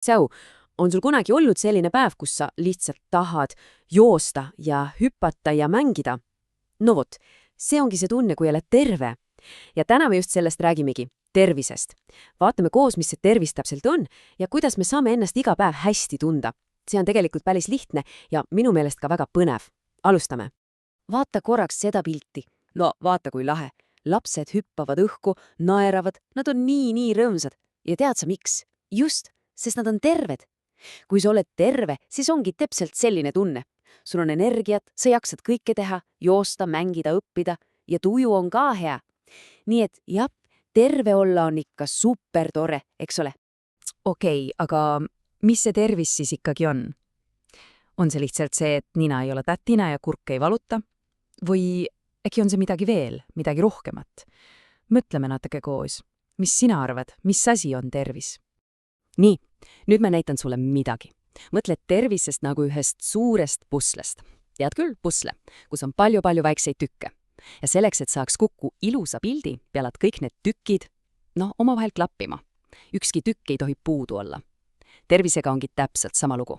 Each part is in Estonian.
Säu, on sul kunagi olnud selline päev, kus sa lihtsalt tahad joosta ja hüpata ja mängida? No vot, see ongi see tunne, kui oled terve. Ja täna me just sellest räägimegi, tervisest. Vaatame koos, mis see tervis täpselt on ja kuidas me saame ennast iga päev hästi tunda. See on tegelikult päris lihtne ja minu meelest ka väga põnev. Alustame. Vaata korraks seda pilti. No vaata kui lahe. Lapsed hüppavad õhku, naeravad, nad on nii rõõmsad. Ja tead sa miks? Just, sest nad on terved. Kui sa oled terve, siis ongi täpselt selline tunne. Sul on energiat, sa jaksad kõike teha, joosta, mängida, õppida ja tuju on ka hea. Nii et jah, terve olla on ikka super tore, eks ole? Okei, aga mis see tervis siis ikkagi on? On see lihtsalt see, et nina ei ole tätina ja kurk ei valuta? Või äkki on see midagi veel, midagi rohkemat? Mõtleme natuke koos. Mis sina arvad, mis asi on tervis? Nii, nüüd ma näitan sulle midagi. Mõtled tervisest nagu ühest suurest puslest. Tead küll, pusle, kus on palju väikseid tükke. Ja selleks, et saaks kokku ilusa pildi, peavad kõik need tükid, omavahel klappima. Ükski tükk ei tohi puudu olla. Tervisega ongi täpselt sama lugu.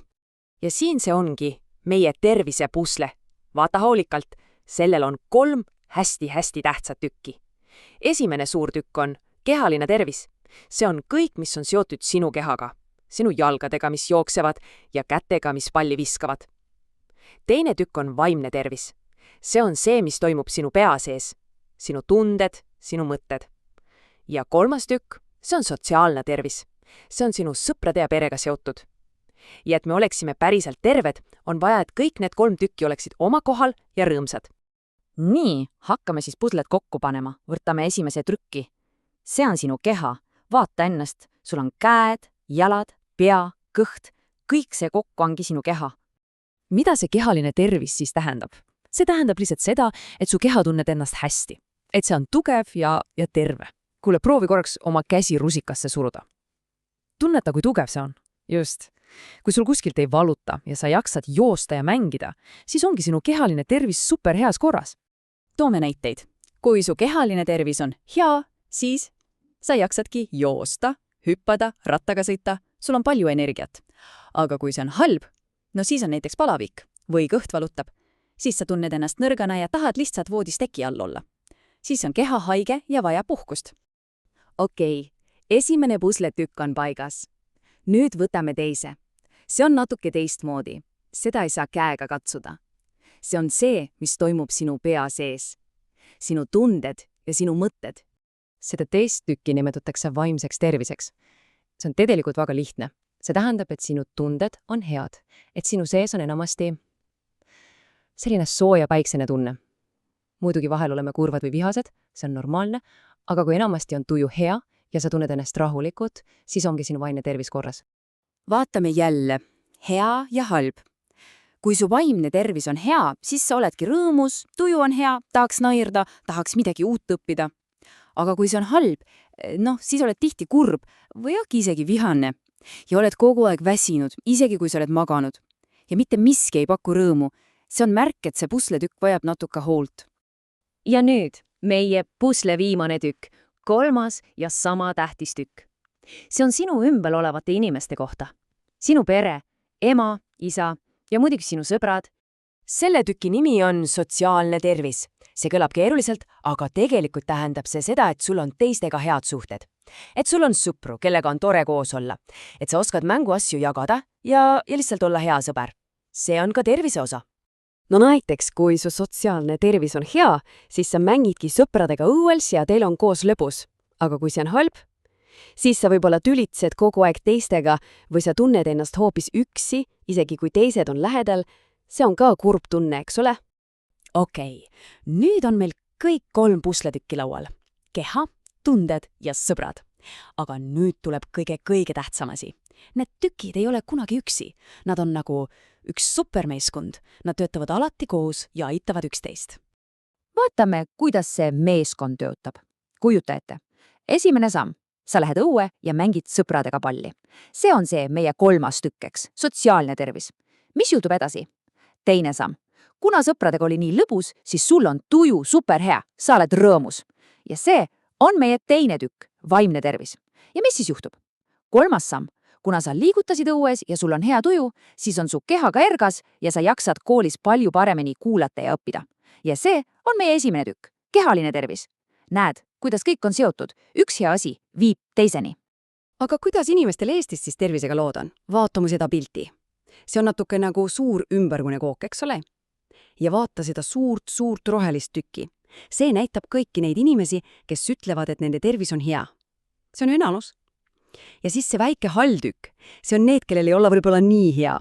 Ja siin see ongi meie tervise pusle. Vaata hoolikalt, sellel on 3 hästi tähtsat tükki. Esimene suur tükk on kehaline tervis. See on kõik, mis on seotud sinu kehaga. Sinu jalgadega, mis jooksevad ja kätega, mis palli viskavad. Teine tükk on vaimne tervis. See on see, mis toimub sinu pea sees. Sinu tunded, sinu mõtted. Ja 3. tükk, see on sotsiaalne tervis. See on sinu sõprade ja perega seotud. Ja et me oleksime päriselt terved, on vaja, et kõik need 3 tükki oleksid oma kohal ja rõõmsad. Nii, hakkame siis puslet kokku panema. Võtame esimese trükki. See on sinu keha. Vaata ennast. Sul on käed, jalad, pea, kõht. Kõik see kokku ongi sinu keha. Mida see kehaline tervis siis tähendab? See tähendab lihtsalt seda, et su keha tunneb ennast hästi. Et see on tugev ja terve. Kuule, proovi korraks oma käsi rusikasse suruda. Tunneta, kui tugev see on. Just. Kui sul kuskilt ei valuta ja sa jaksad joosta ja mängida, siis ongi sinu kehaline tervis super heas korras. Toome näiteid. Kui su kehaline tervis on hea, siis sa jaksadki joosta, hüppada, rattaga sõita, sul on palju energiat. Aga kui see on halb, siis on näiteks palavik või kõht valutab, siis sa tunned ennast nõrgana ja tahad lihtsalt voodis teki all olla. Siis on keha haige ja vaja puhkust. Okei, esimene pusletükk on paigas. Nüüd võtame teise. See on natuke teistmoodi. Seda ei saa käega katsuda. See on see, mis toimub sinu pea sees. Sinu tunded ja sinu mõtted. Seda teist tükki nimetatakse vaimseks terviseks. See on tegelikult väga lihtne. See tähendab, et sinu tunded on head. Et sinu sees on enamasti selline sooja päiksene tunne. Muidugi vahel oleme kurvad või vihased, see on normaalne, aga kui enamasti on tuju hea ja sa tunned ennast rahulikult, siis ongi sinu vaimne tervis korras. Vaatame jälle. Hea ja halb. Kui su vaimne tervis on hea, siis sa oledki rõõmus, tuju on hea, tahaks naerda, tahaks midagi uut õppida. Aga kui see on halb, siis oled tihti kurb või isegi vihane. Ja oled kogu aeg väsinud, isegi kui sa oled maganud. Ja mitte miski ei paku rõõmu. See on märk, et see pusletükk vajab natuke hoolt. Ja nüüd meie pusle viimane tükk, 3. ja sama tähtis tükk. See on sinu ümber olevate inimeste kohta. Sinu pere, ema, isa ja muidugi sinu sõbrad. Selle tüki nimi on sotsiaalne tervis. See kõlab keeruliselt, aga tegelikult tähendab see seda, et sul on teistega head suhted. Et sul on sõpru, kellega on tore koos olla. Et sa oskad mänguasju jagada ja lihtsalt olla hea sõber. See on ka tervise osa. No näiteks, kui su sotsiaalne tervis on hea, siis sa mängidki sõpradega õuels ja teil on koos lõbus. Aga kui see on halb, siis sa võib-olla tülitsed kogu aeg teistega või sa tunned ennast hoopis üksi, isegi kui teised on lähedal. See on ka kurb tunne, eks ole? Okei, nüüd on meil kõik 3 pusletükki laual. Keha, tunded ja sõbrad. Aga nüüd tuleb kõige tähtsam asi. Need tükid ei ole kunagi üksi. Nad on nagu üks supermeeskond. Nad töötavad alati koos ja aitavad üksteist. Vaatame, kuidas see meeskond töötab. Kujuta ette. Esimene samm. Sa lähed õue ja mängid sõpradega palli. See on see meie 3. tükkeks, sotsiaalne tervis. Mis juhtub edasi? Teine samm. Kuna sõpradega oli nii lõbus, siis sul on tuju superhea. Sa oled rõõmus. Ja see on meie teine tükk, vaimne tervis. Ja mis siis juhtub? 3. samm. Kuna sa liigutasid õues ja sul on hea tuju, siis on su keha ka ergas ja sa jaksad koolis palju paremini kuulata ja õppida. Ja see on meie esimene tükk, kehaline tervis. Näed, kuidas kõik on seotud. Üks hea asi viib teiseni. Aga kuidas inimestel Eestis siis tervisega lood on? Vaata mu seda pilti. See on natuke nagu suur ümbergune kook, eks ole? Ja vaata seda suurt rohelist tükki. See näitab kõiki neid inimesi, kes ütlevad, et nende tervis on hea. See on ju enamus. Ja siis see väike hall tükk, see on need, kellel ei olla võib-olla nii hea.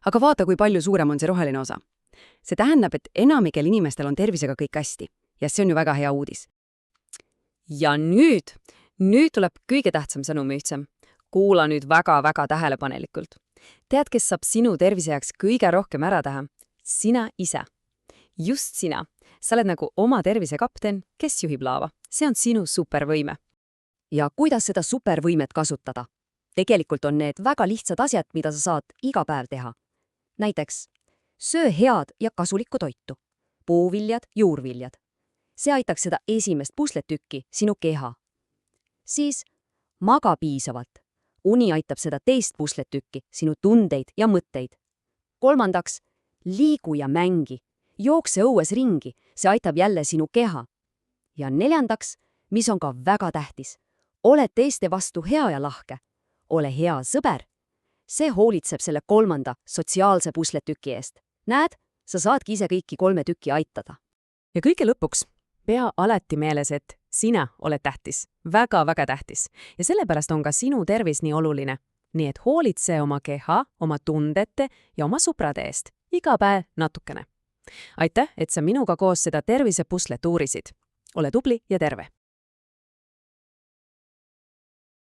Aga vaata, kui palju suurem on see roheline osa. See tähendab, et enamikel inimestel on tervisega kõik hästi. Ja see on ju väga hea uudis. Ja nüüd tuleb kõige tähtsam sõnum ühtsem. Kuula nüüd väga-väga tähelepanelikult. Tead, kes saab sinu tervise jaoks kõige rohkem ära teha? Sina ise. Just sina. Sa oled nagu oma tervise kapten, kes juhib laeva. See on sinu supervõime. Ja kuidas seda supervõimet kasutada? Tegelikult on need väga lihtsad asjad, mida sa saad iga päev teha. Näiteks, söö head ja kasulikku toitu. Puuviljad, juurviljad. See aitaks seda esimest pusletükki, sinu keha. Siis maga piisavalt. Uni aitab seda teist pusletükki, sinu tundeid ja mõtteid. Kolmandaks, liigu ja mängi. Jookse õues ringi, see aitab jälle sinu keha. Ja neljandaks, mis on ka väga tähtis. Ole teiste vastu hea ja lahke. Ole hea sõber. See hoolitseb selle kolmanda sotsiaalse pusletüki eest. Näed, sa saadki ise kõiki 3 tükki aitada. Ja kõige lõpuks, pea alati meeles, et sina oled tähtis. Väga-väga tähtis. Ja sellepärast on ka sinu tervis nii oluline. Nii et hoolitse oma keha, oma tundete ja oma sõprade eest. Iga päev natukene. Aitäh, et sa minuga koos seda tervisepuslet uurisid. Ole tubli ja terve!